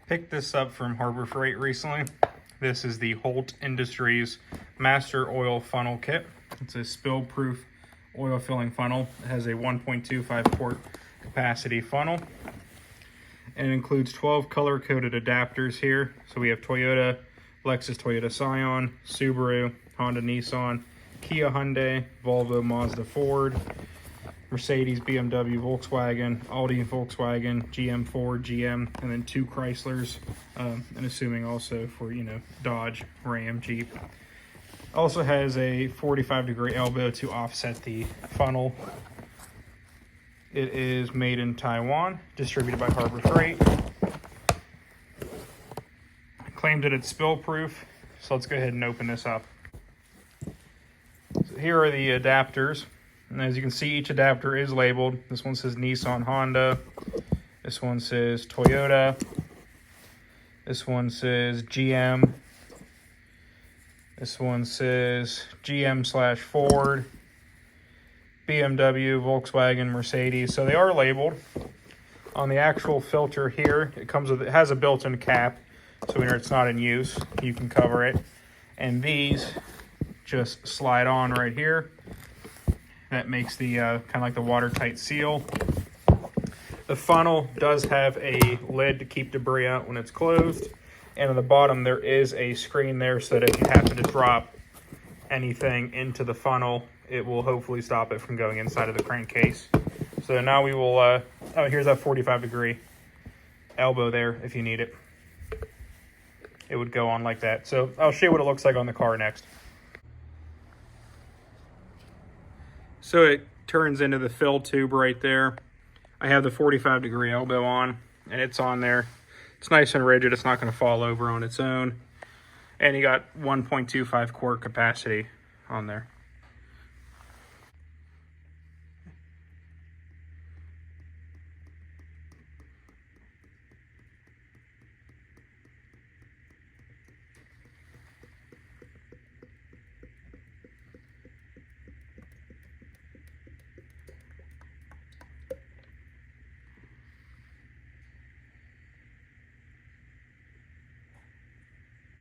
Picked this up from Harbor Freight recently. This is the Holt Industries Master Oil Funnel Kit. It's a spill-proof oil filling funnel. It has a 1.25 quart capacity funnel. And it includes 12 color-coded adapters here. So we have Toyota, Lexus, Toyota Scion, Subaru, Honda, Nissan, Kia, Hyundai, Volvo, Mazda, Ford, Mercedes, BMW, Volkswagen, Audi, Volkswagen, GM, Ford, GM, and then 2 Chryslers, and assuming also for, Dodge, Ram, Jeep. Also has a 45-degree elbow to offset the funnel. It is made in Taiwan, distributed by Harbor Freight. Claimed that it's spill-proof, so let's go ahead and open this up. So here are the adapters. And as you can see, each adapter is labeled. This one says Nissan, Honda. This one says Toyota. This one says GM. This one says GM/Ford, BMW, Volkswagen, Mercedes. So they are labeled. On the actual filter here, it has a built-in cap, so when it's not in use, you can cover it. And these just slide on right here. That makes the kind of like the watertight seal. The funnel does have a lid to keep debris out when it's closed. And on the bottom, there is a screen there so that if you happen to drop anything into the funnel, it will hopefully stop it from going inside of the crankcase. So now we will, oh, here's that 45-degree elbow there if you need it. It would go on like that. So I'll show you what it looks like on the car next. So it turns into the fill tube right there. I have the 45-degree elbow on, and it's on there. It's nice and rigid. It's not going to fall over on its own. And you got 1.25 quart capacity on there.